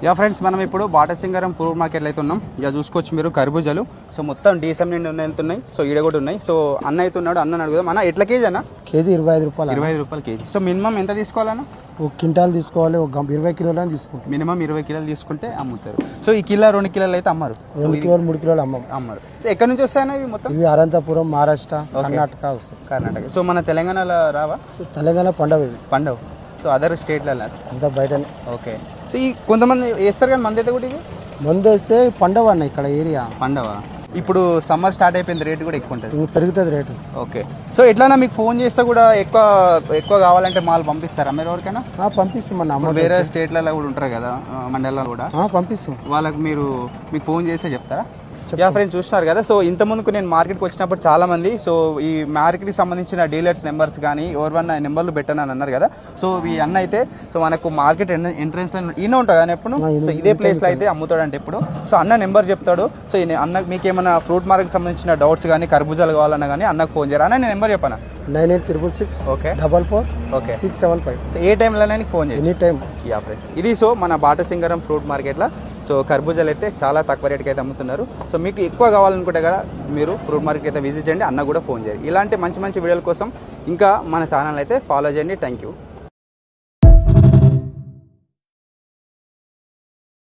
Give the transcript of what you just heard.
Yeah friends, మనం ఇప్పుడు Batasingaram fruit మార్కెట్లో అయితే ఉన్నాం. ఇక చూసుకోవచ్చు మీరు కర్బూజాలు. సో మొత్తం డీసెం నిండి వెళ్తున్నాయి. సో ఈడ కూడా ఉన్నాయి. సో అన్న అయితే ఉన్నాడు, అన్న అడుగుదాం. అన్న ఎట్లా కేజీ అన్న? కేజీ 25 రూపాయలు. 25 రూపాయలు కేజీ. సో మినిమం ఎంత తీసుకోవాలన్న? ఒక క్వింటాల్ తీసుకోవాలి, ఒక 20 కిలోలు తీసుకుంటాం. మినిమం 20 కిలోలు తీసుకుంటే అమ్ముతారు. సో ఈ కిలో 2 కిలోలు అయితే అమ్మరు, 2 కిలోలు 3 కిలోలు అమ్మరు. సో ఎక్కడి నుంచి వస్తాయన్న ఇవి మొత్తం? ఇవి అనంతపురం, మహారాష్ట్ర, కర్ణాటక వస్తాయి. కర్ణాటక. సో మన తెలంగాణలో రావా? తెలంగాణ పండవ. సో అదర్ స్టేట్లలో అంతా బయటనే. ఓకే. సో ఈ కొంతమంది వేస్తారు కానీ మంది అయితే కూడా ఇవి మందు వేస్తే పండవ అన్న ఇక్కడ ఏరియా పండవ. ఇప్పుడు సమ్మర్ స్టార్ట్ అయిపోయింది, రేటు కూడా ఎక్కువ ఉంటుంది, పెరుగుతుంది రేటు. ఓకే. సో ఎట్లా మీకు ఫోన్ చేస్తే కూడా ఎక్కువ కావాలంటే మాల్ పంపిస్తారా మీరు ఎవరికైనా? పంపిస్తాం అన్న. వేరే స్టేట్లలో కూడా ఉంటారు కదా మండలాలు కూడా, పంపిస్తాం. వాళ్ళకి మీకు ఫోన్ చేస్తే చెప్తారా? యా ఫ్రెండ్స్, చూస్తున్నారు కదా. సో ఇంత ముందుకు నేను మార్కెట్కి వచ్చినప్పుడు చాలా మంది సో ఈ మార్కెట్కి సంబంధించిన డీలర్స్ నెంబర్స్ కానీ ఎవరివన్నా నెంబర్లు పెట్టాను అని అన్నారు కదా. సో ఈ అన్న అయితే సో మనకు మార్కెట్ ఎంట్రన్స్ లో ఈయన ఉంటుంది కానీ ఎప్పుడు సో ఇదే ప్లేస్లో అయితే అమ్ముతాడు అంటే ఎప్పుడు. సో అన్న నెంబర్ చెప్తాడు. సో అన్న మీకు ఏమైనా ఫ్రూట్ మార్కెట్ సంబంధించిన డౌట్స్ కానీ కర్బూజాలు కావాలన్నా కానీ అన్నకు ఫోన్ చేయరా? అన్న నేను నెంబర్ చెప్పాను 9866 ఓకే 44 675. సో ఏ టైంలోనే ఫోన్ చేయండి, ఎనీ టైం. యా ఫ్రెండ్స్, ఇది సో మన బాటసింగారం ఫ్రూట్ మార్కెట్లో సో కర్బూజాలు అయితే చాలా తక్కువ రేటుకి అయితే అమ్ముతున్నారు. సో మీకు ఎక్కువ కావాలనుకుంటే కదా మీరు ఫ్రూట్ మార్కెట్ అయితే విజిట్ చేయండి, అన్న కూడా ఫోన్ చేయండి. ఇలాంటి మంచి మంచి వీడియోల కోసం ఇంకా మన ఛానల్ అయితే ఫాలో చేయండి. Thank you.